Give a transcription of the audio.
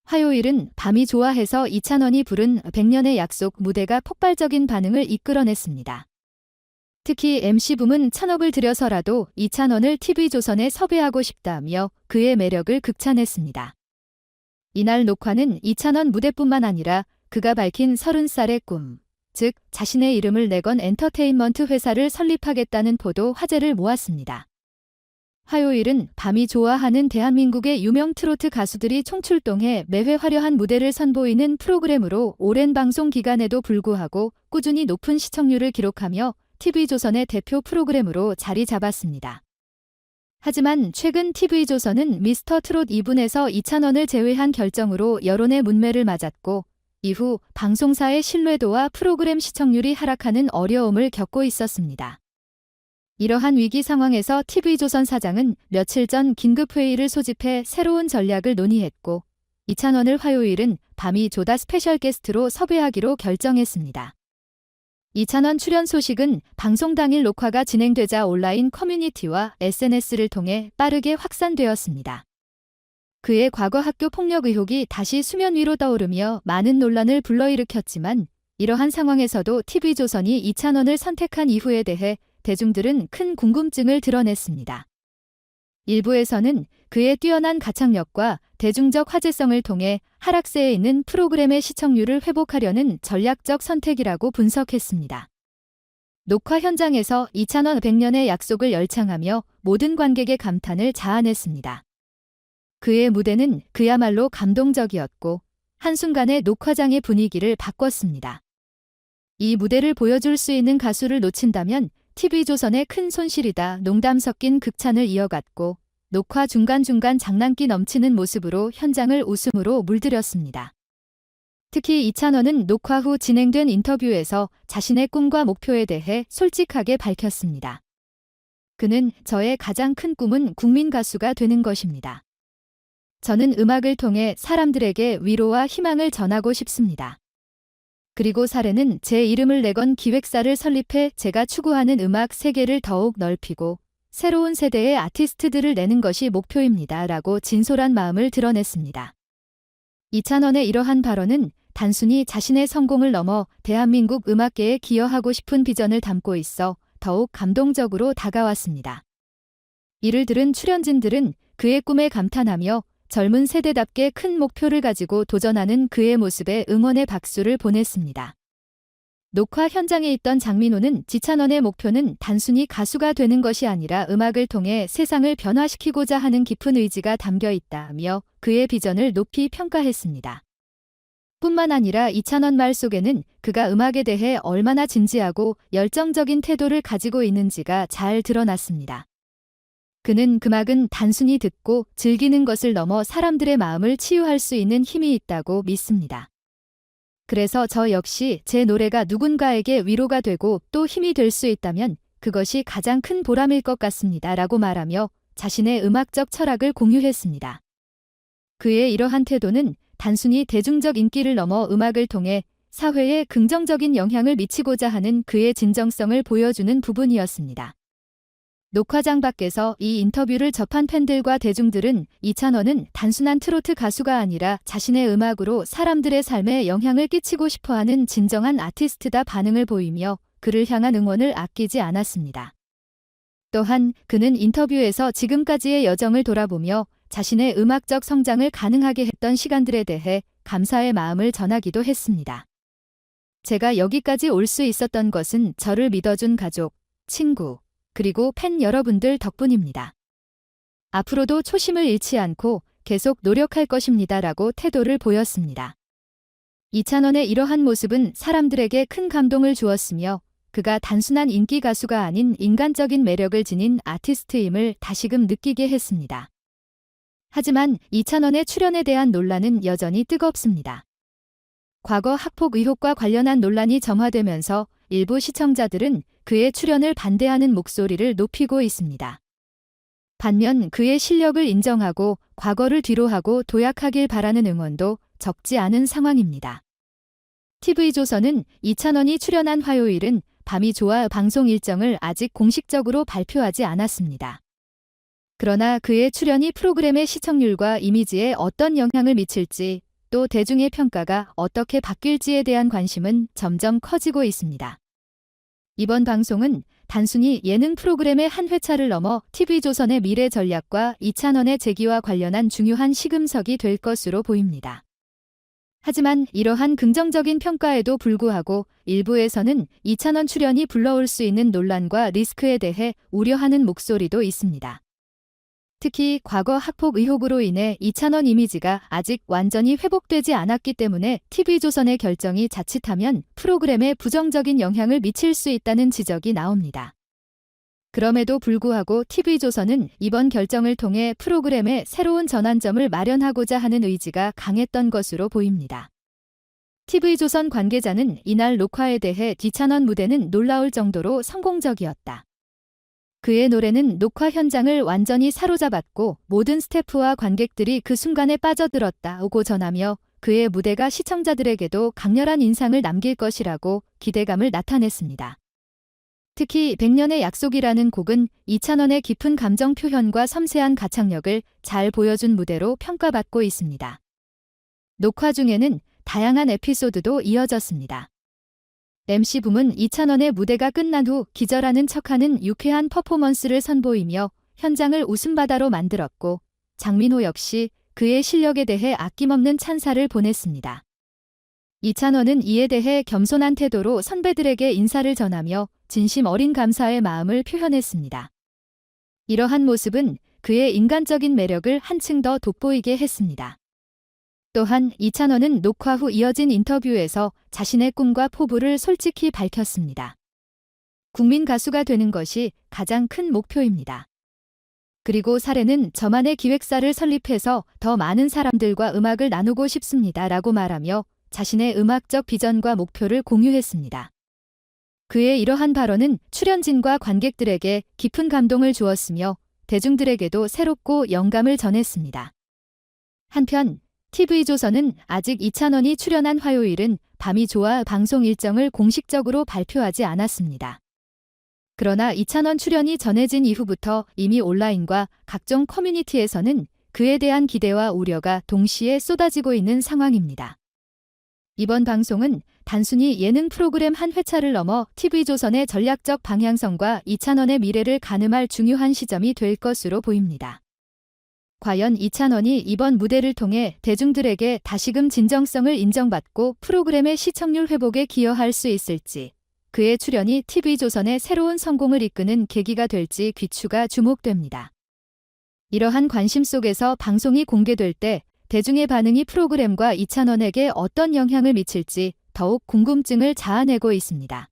화요일은 밤이 좋아해서 이찬원이 부른 100년의 약속 무대가 폭발적인 반응을 이끌어냈습니다. 특히 MC 붐은 1,000억을 들여서라도 이찬원을 TV조선에 섭외하고 싶다며 그의 매력을 극찬했습니다. 이날 녹화는 이찬원 무대뿐만 아니라 그가 밝힌 30살의 꿈, 즉 자신의 이름을 내건 엔터테인먼트 회사를 설립하겠다는 포도 화제를 모았습니다. 화요일은 밤이 좋아하는 대한민국의 유명 트로트 가수들이 총출동해 매회 화려한 무대를 선보이는 프로그램으로 오랜 방송 기간에도 불구하고 꾸준히 높은 시청률을 기록하며 TV조선의 대표 프로그램으로 자리 잡았습니다. 하지만 최근 TV조선은 미스터 트롯 2분에서 이찬원을 제외한 결정으로 여론의 문매를 맞았고 이후 방송사의 신뢰도와 프로그램 시청률이 하락하는 어려움을 겪고 있었습니다. 이러한 위기 상황에서 TV조선 사장은 며칠 전 긴급회의를 소집해 새로운 전략을 논의했고 이찬원을 화요일은 밤이 조다 스페셜 게스트로 섭외하기로 결정했습니다. 이찬원 출연 소식은 방송 당일 녹화가 진행되자 온라인 커뮤니티와 SNS를 통해 빠르게 확산되었습니다. 그의 과거 학교 폭력 의혹이 다시 수면 위로 떠오르며 많은 논란을 불러일으켰지만 이러한 상황에서도 TV조선이 이찬원을 선택한 이유에 대해 대중들은 큰 궁금증을 드러냈습니다. 일부에서는 그의 뛰어난 가창력과 대중적 화제성을 통해 하락세에 있는 프로그램의 시청률을 회복하려는 전략적 선택이라고 분석했습니다. 녹화 현장에서 이찬원 100년의 약속을 열창하며 모든 관객의 감탄을 자아냈습니다. 그의 무대는 그야말로 감동적이었고 한순간에 녹화장의 분위기를 바꿨습니다. 이 무대를 보여줄 수 있는 가수를 놓친다면 TV조선의 큰 손실이다 농담 섞인 극찬을 이어갔고 녹화 중간중간 장난기 넘치는 모습으로 현장을 웃음으로 물들였습니다. 특히 이찬원은 녹화 후 진행된 인터뷰에서 자신의 꿈과 목표에 대해 솔직하게 밝혔습니다. 그는 저의 가장 큰 꿈은 국민 가수가 되는 것입니다. 저는 음악을 통해 사람들에게 위로와 희망을 전하고 싶습니다. 그리고 사례는 제 이름을 내건 기획사를 설립해 제가 추구하는 음악 세계를 더욱 넓히고 새로운 세대의 아티스트들을 내는 것이 목표입니다. 라고 진솔한 마음을 드러냈습니다. 이찬원의 이러한 발언은 단순히 자신의 성공을 넘어 대한민국 음악계에 기여하고 싶은 비전을 담고 있어 더욱 감동적으로 다가왔습니다. 이를 들은 출연진들은 그의 꿈에 감탄하며 젊은 세대답게 큰 목표를 가지고 도전하는 그의 모습에 응원의 박수를 보냈습니다. 녹화 현장에 있던 장민호는 지찬원의 목표는 단순히 가수가 되는 것이 아니라 음악을 통해 세상을 변화시키고자 하는 깊은 의지가 담겨 있다며 그의 비전을 높이 평가했습니다. 뿐만 아니라 이찬원 말 속에는 그가 음악에 대해 얼마나 진지하고 열정적인 태도를 가지고 있는지가 잘 드러났습니다. 그는 음악은 단순히 듣고 즐기는 것을 넘어 사람들의 마음을 치유할 수 있는 힘이 있다고 믿습니다. 그래서 저 역시 제 노래가 누군가에게 위로가 되고 또 힘이 될 수 있다면 그것이 가장 큰 보람일 것 같습니다. 라고 말하며 자신의 음악적 철학을 공유했습니다. 그의 이러한 태도는 단순히 대중적 인기를 넘어 음악을 통해 사회에 긍정적인 영향을 미치고자 하는 그의 진정성을 보여주는 부분이었습니다. 녹화장 밖에서 이 인터뷰를 접한 팬들과 대중들은 이찬원은 단순한 트로트 가수가 아니라 자신의 음악으로 사람들의 삶에 영향을 끼치고 싶어하는 진정한 아티스트다 반응을 보이며 그를 향한 응원을 아끼지 않았습니다. 또한 그는 인터뷰에서 지금까지의 여정을 돌아보며 자신의 음악적 성장을 가능하게 했던 시간들에 대해 감사의 마음을 전하기도 했습니다. 제가 여기까지 올 수 있었던 것은 저를 믿어준 가족, 친구, 그리고 팬 여러분들 덕분입니다. 앞으로도 초심을 잃지 않고 계속 노력할 것입니다. 라고 태도를 보였습니다. 이찬원의 이러한 모습은 사람들에게 큰 감동을 주었으며 그가 단순한 인기 가수가 아닌 인간적인 매력을 지닌 아티스트임을 다시금 느끼게 했습니다. 하지만 이찬원의 출연에 대한 논란은 여전히 뜨겁습니다. 과거 학폭 의혹과 관련한 논란이 점화되면서 일부 시청자들은 그의 출연을 반대하는 목소리를 높이고 있습니다. 반면 그의 실력을 인정하고 과거를 뒤로하고 도약하길 바라는 응원도 적지 않은 상황입니다. TV조선은 이찬원이 출연한 화요일은 밤이 좋아 방송 일정을 아직 공식적으로 발표하지 않았습니다. 그러나 그의 출연이 프로그램의 시청률과 이미지에 어떤 영향을 미칠지 또 대중의 평가가 어떻게 바뀔지에 대한 관심은 점점 커지고 있습니다. 이번 방송은 단순히 예능 프로그램의 한 회차를 넘어 TV조선의 미래 전략과 이찬원의 재기와 관련한 중요한 시금석이 될 것으로 보입니다. 하지만 이러한 긍정적인 평가에도 불구하고 일부에서는 이찬원 출연이 불러올 수 있는 논란과 리스크에 대해 우려하는 목소리도 있습니다. 특히 과거 학폭 의혹으로 인해 이찬원 이미지가 아직 완전히 회복되지 않았기 때문에 TV조선의 결정이 자칫하면 프로그램에 부정적인 영향을 미칠 수 있다는 지적이 나옵니다. 그럼에도 불구하고 TV조선은 이번 결정을 통해 프로그램에 새로운 전환점을 마련하고자 하는 의지가 강했던 것으로 보입니다. TV조선 관계자는 이날 녹화에 대해 이찬원 무대는 놀라울 정도로 성공적이었다. 그의 노래는 녹화 현장을 완전히 사로잡았고 모든 스태프와 관객들이 그 순간에 빠져들었다고 전하며 그의 무대가 시청자들에게도 강렬한 인상을 남길 것이라고 기대감을 나타냈습니다. 특히 백년의 약속이라는 곡은 이찬원의 깊은 감정 표현과 섬세한 가창력을 잘 보여준 무대로 평가받고 있습니다. 녹화 중에는 다양한 에피소드도 이어졌습니다. MC붐은 이찬원의 무대가 끝난 후 기절하는 척하는 유쾌한 퍼포먼스를 선보이며 현장을 웃음바다로 만들었고 장민호 역시 그의 실력에 대해 아낌없는 찬사를 보냈습니다. 이찬원은 이에 대해 겸손한 태도로 선배들에게 인사를 전하며 진심 어린 감사의 마음을 표현했습니다. 이러한 모습은 그의 인간적인 매력을 한층 더 돋보이게 했습니다. 또한 이찬원은 녹화 후 이어진 인터뷰에서 자신의 꿈과 포부를 솔직히 밝혔습니다. 국민 가수가 되는 것이 가장 큰 목표입니다. 그리고 사례는 저만의 기획사를 설립해서 더 많은 사람들과 음악을 나누고 싶습니다. 라고 말하며 자신의 음악적 비전과 목표를 공유했습니다. 그의 이러한 발언은 출연진과 관객들에게 깊은 감동을 주었으며 대중들에게도 새롭고 영감을 전했습니다. 한편 TV조선은 아직 이찬원이 출연한 화요일은 밤이 좋아 방송 일정을 공식적으로 발표하지 않았습니다. 그러나 이찬원 출연이 전해진 이후부터 이미 온라인과 각종 커뮤니티에서는 그에 대한 기대와 우려가 동시에 쏟아지고 있는 상황입니다. 이번 방송은 단순히 예능 프로그램 한 회차를 넘어 TV조선의 전략적 방향성과 이찬원의 미래를 가늠할 중요한 시점이 될 것으로 보입니다. 과연 이찬원이 이번 무대를 통해 대중들에게 다시금 진정성을 인정받고 프로그램의 시청률 회복에 기여할 수 있을지, 그의 출연이 TV조선의 새로운 성공을 이끄는 계기가 될지 귀추가 주목됩니다. 이러한 관심 속에서 방송이 공개될 때 대중의 반응이 프로그램과 이찬원에게 어떤 영향을 미칠지 더욱 궁금증을 자아내고 있습니다.